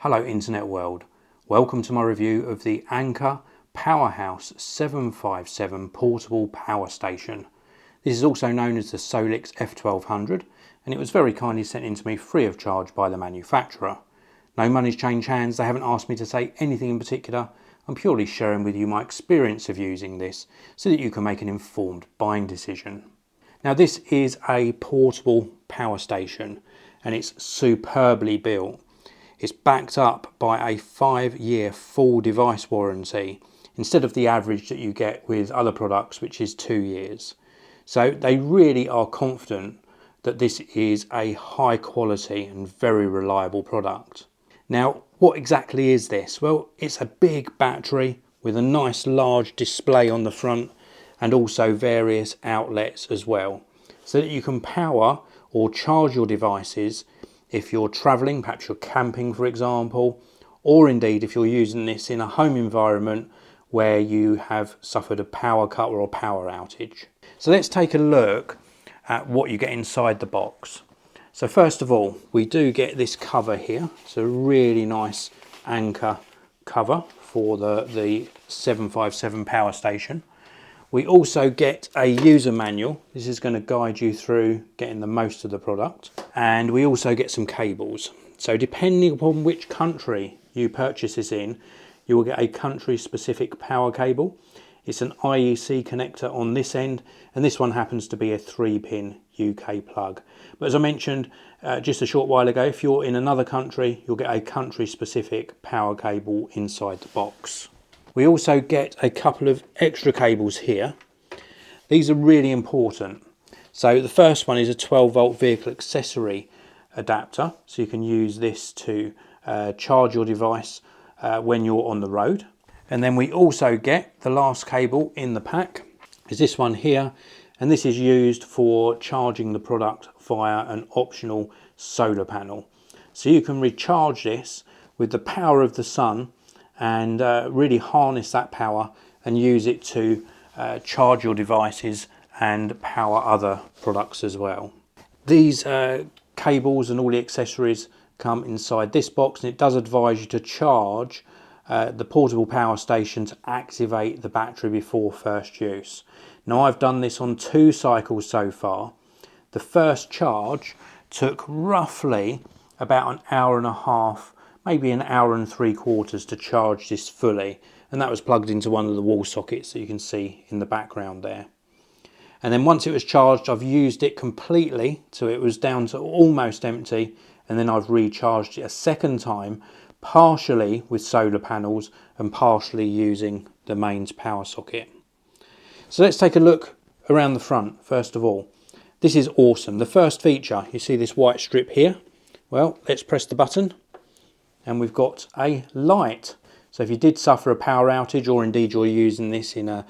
Hello Internet world, welcome to my review of the Anker PowerHouse 757 portable power station. This is also known as the SOLIX F1200 and it was very kindly sent in to me free of charge by the manufacturer. No money's changed hands, they haven't asked me to say anything in particular. I'm purely sharing with you my experience of using this so that you can make an informed buying decision. Now this is a portable power station and it's superbly built. It's backed up by a 5-year full device warranty instead of the average that you get with other products, which is 2 years. So they really are confident that this is a high quality and very reliable product. Now, what exactly is this? Well, it's a big battery with a nice large display on the front and also various outlets as well, so that you can power or charge your devices if you're travelling, perhaps you're camping for example, or indeed if you're using this in a home environment where you have suffered a power cut or a power outage. So let's take a look at what you get inside the box. So first of all, we do get this cover here. It's a really nice Anker cover for the 757 power station. We also get a user manual. This is going to guide you through getting the most of the product. And we also get some cables. So depending upon which country you purchase this in, you will get a country specific power cable. It's an IEC connector on this end, and this one happens to be a 3-pin UK plug. But as I mentioned just a short while ago, if you're in another country, you'll get a country specific power cable inside the box. We also get a couple of extra cables here. These are really important. So the first one is a 12-volt vehicle accessory adapter. So you can use this to charge your device when you're on the road. And then we also get the last cable in the pack is this one here. And this is used for charging the product via an optional solar panel. So you can recharge this with the power of the sun and really harness that power and use it to charge your devices and power other products as well. These cables and all the accessories come inside this box, and it does advise you to charge the portable power station to activate the battery before first use. Now I've done this on 2 cycles so far. The first charge took roughly about an hour and a half, maybe an hour and 3/4 to charge this fully, and that was plugged into one of the wall sockets that you can see in the background there. And then once it was charged, I've used it completely, so it was down to almost empty, and then I've recharged it a second time, partially with solar panels and partially using the mains power socket. So let's take a look around the front first of all. This is awesome. The first feature, you see this white strip here? Well, let's press the button and we've got a light. So if you did suffer a power outage, or indeed you're using this in a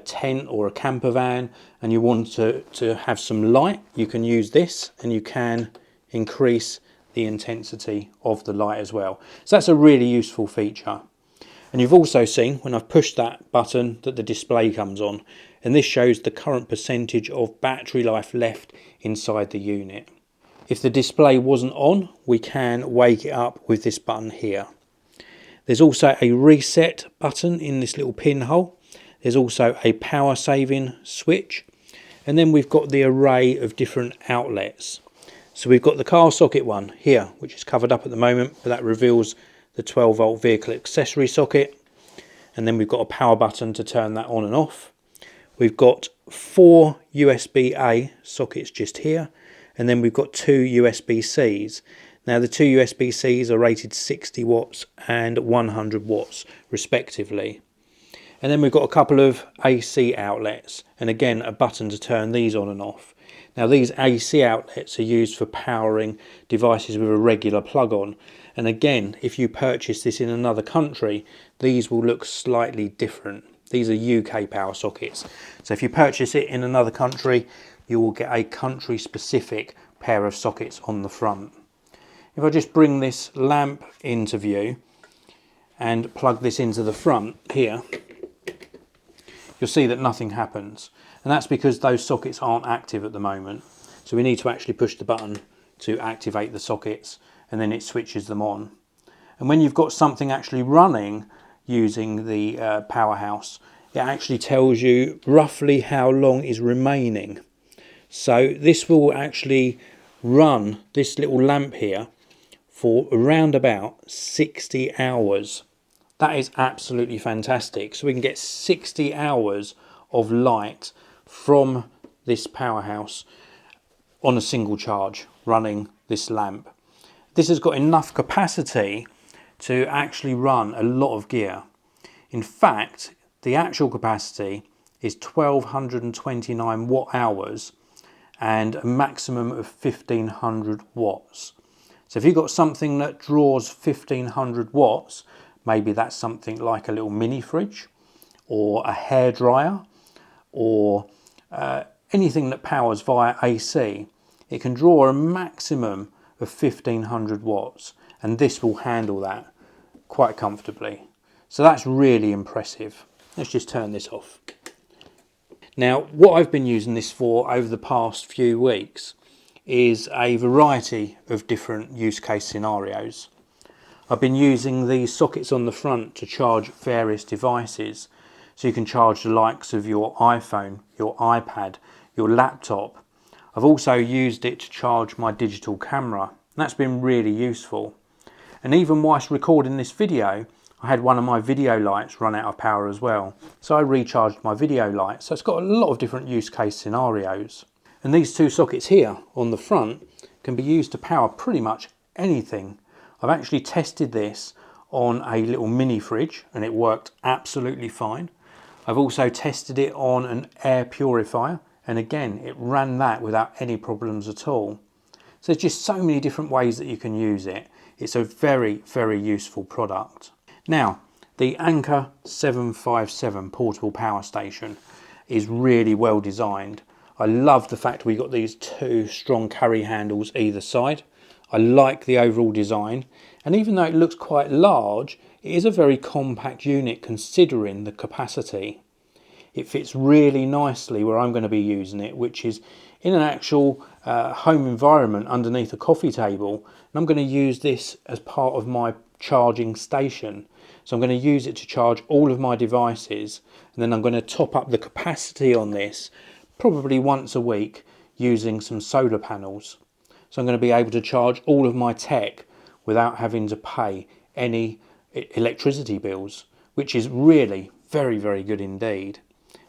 tent or a camper van and you want to have some light, you can use this and you can increase the intensity of the light as well. So that's a really useful feature. And you've also seen when I've pushed that button that the display comes on, and this shows the current percentage of battery life left inside the unit. If the display wasn't on, we can wake it up with this button here. There's also a reset button in this little pinhole. There's also a power saving switch, and then we've got the array of different outlets. So we've got the car socket one here, which is covered up at the moment, but that reveals the 12-volt vehicle accessory socket. And then we've got a power button to turn that on and off. We've got 4 USB-A sockets just here, and then we've got 2 USB-Cs. Now the 2 USB-Cs are rated 60 watts and 100 watts respectively. And then we've got a couple of AC outlets, and again a button to turn these on and off. Now these AC outlets are used for powering devices with a regular plug on, and again if you purchase this in another country, these will look slightly different. These are UK power sockets, so if you purchase it in another country you will get a country specific pair of sockets on the front. If I just bring this lamp into view and plug this into the front here, you'll see that nothing happens, and that's because those sockets aren't active at the moment. So we need to actually push the button to activate the sockets, and then it switches them on. And when you've got something actually running using the PowerHouse, it actually tells you roughly how long is remaining. So this will actually run this little lamp here for around about 60 hours. That is absolutely fantastic. So we can get 60 hours of light from this PowerHouse on a single charge running this lamp. This has got enough capacity to actually run a lot of gear. In fact, the actual capacity is 1229 watt hours and a maximum of 1500 watts. So if you've got something that draws 1500 watts, maybe that's something like a little mini fridge or a hairdryer or anything that powers via AC, it can draw a maximum of 1500 watts, and this will handle that quite comfortably. So that's really impressive. Let's just turn this off. Now, what I've been using this for over the past few weeks is a variety of different use case scenarios. I've been using these sockets on the front to charge various devices. So you can charge the likes of your iPhone, your iPad, your laptop. I've also used it to charge my digital camera, and that's been really useful. And even whilst recording this video, I had one of my video lights run out of power as well. So I recharged my video light. So it's got a lot of different use case scenarios. And these two sockets here on the front can be used to power pretty much anything. I've actually tested this on a little mini fridge and it worked absolutely fine. I've also tested it on an air purifier, and again it ran that without any problems at all. So there's just so many different ways that you can use it. It's a very, very useful product. Now, the Anker 757 portable power station is really well designed. I love the fact we got these two strong carry handles either side. I like the overall design, and even though it looks quite large, it is a very compact unit considering the capacity. It fits really nicely where I'm going to be using it, which is in an actual home environment underneath a coffee table, and I'm going to use this as part of my charging station. So I'm going to use it to charge all of my devices, and then I'm going to top up the capacity on this probably once a week using some solar panels. So I'm going to be able to charge all of my tech without having to pay any electricity bills, which is really very, very good indeed.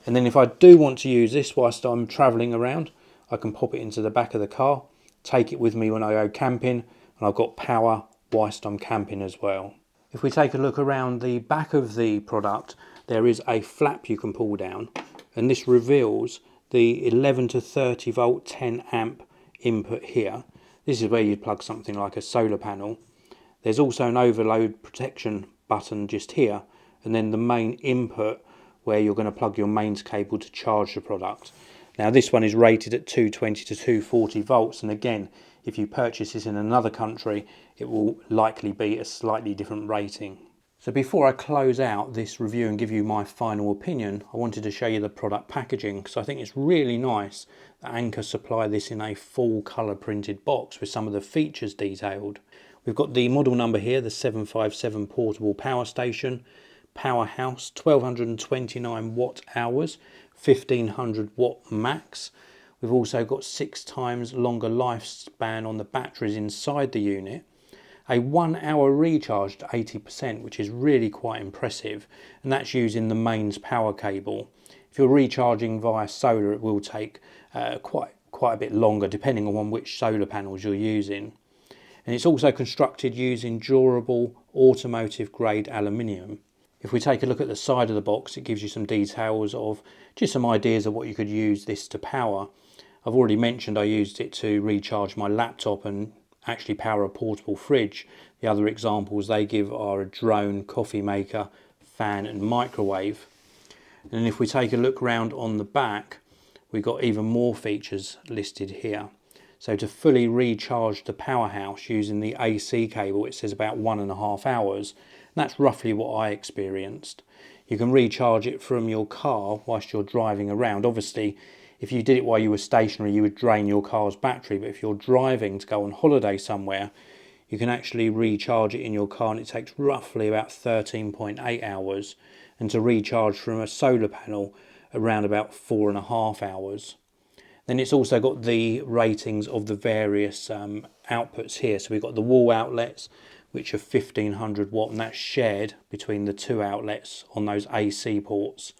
And then if I do want to use this whilst I'm travelling around, I can pop it into the back of the car, take it with me when I go camping, and I've got power whilst I'm camping as well. If we take a look around the back of the product, there is a flap you can pull down, and this reveals the 11 to 30 volt 10 amp input here. This is where you'd plug something like a solar panel. There's also an overload protection button just here, and then the main input where you're going to plug your mains cable to charge the product. Now this one is rated at 220 to 240 volts, and again, if you purchase this in another country, it will likely be a slightly different rating. So before I close out this review and give you my final opinion, I wanted to show you the product packaging, because I think it's really nice that Anker supply this in a full colour printed box with some of the features detailed. We've got the model number here, the 757 portable power station, PowerHouse, 1229 watt hours, 1500 watt max. We've also got 6 times longer lifespan on the batteries inside the unit. A 1 hour recharge to 80%, which is really quite impressive, and that's using the mains power cable. If you're recharging via solar, it will take quite a bit longer depending on which solar panels you're using. And it's also constructed using durable automotive grade aluminium. If we take a look at the side of the box, it gives you some details of just some ideas of what you could use this to power. I've already mentioned I used it to recharge my laptop and actually power a portable fridge. The other examples they give are a drone, coffee maker, fan and microwave. And if we take a look round on the back, we've got even more features listed here. So to fully recharge the PowerHouse using the AC cable, it says about 1.5 hours. And that's roughly what I experienced. You can recharge it from your car whilst you're driving around. Obviously, if you did it while you were stationary, you would drain your car's battery. But if you're driving to go on holiday somewhere, you can actually recharge it in your car, and it takes roughly about 13.8 hours, and to recharge from a solar panel around about 4.5 hours. Then it's also got the ratings of the various outputs here. So we've got the wall outlets, which are 1500 watt, and that's shared between the two outlets on those AC ports.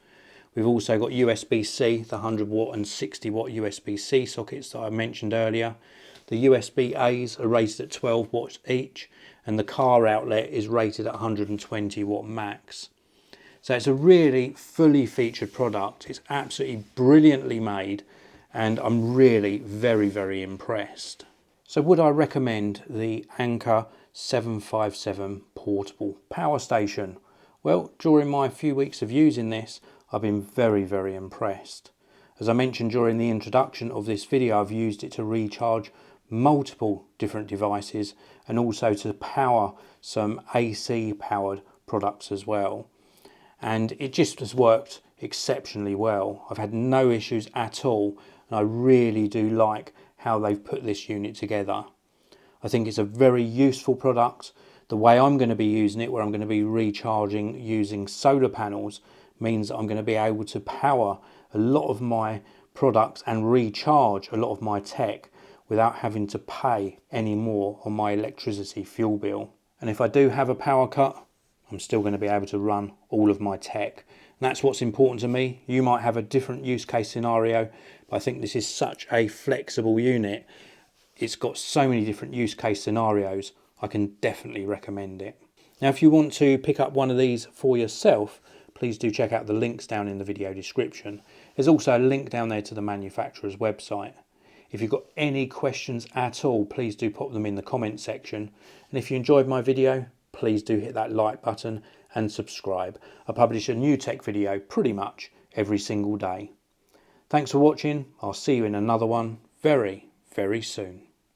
We've also got USB-C, the 100 watt and 60 watt USB-C sockets that I mentioned earlier. The USB-A's are rated at 12 watts each, and the car outlet is rated at 120 watt max. So it's a really fully featured product. It's absolutely brilliantly made, and I'm really very impressed. So would I recommend the Anker 757 portable power station? Well, during my few weeks of using this, I've been very impressed. As I mentioned during the introduction of this video, I've used it to recharge multiple different devices and also to power some AC powered products as well. And it just has worked exceptionally well. I've had no issues at all, and I really do like how they've put this unit together. I think it's a very useful product. The way I'm going to be using it, where I'm going to be recharging using solar panels, means that I'm going to be able to power a lot of my products and recharge a lot of my tech without having to pay any more on my electricity fuel bill. And if I do have a power cut, I'm still going to be able to run all of my tech. And that's what's important to me. You might have a different use case scenario, but I think this is such a flexible unit. It's got so many different use case scenarios. I can definitely recommend it. Now, if you want to pick up one of these for yourself, please do check out the links down in the video description. There's also a link down there to the manufacturer's website. If you've got any questions at all, please do pop them in the comment section. And if you enjoyed my video, please do hit that like button and subscribe. I publish a new tech video pretty much every single day. Thanks for watching. I'll see you in another one very soon.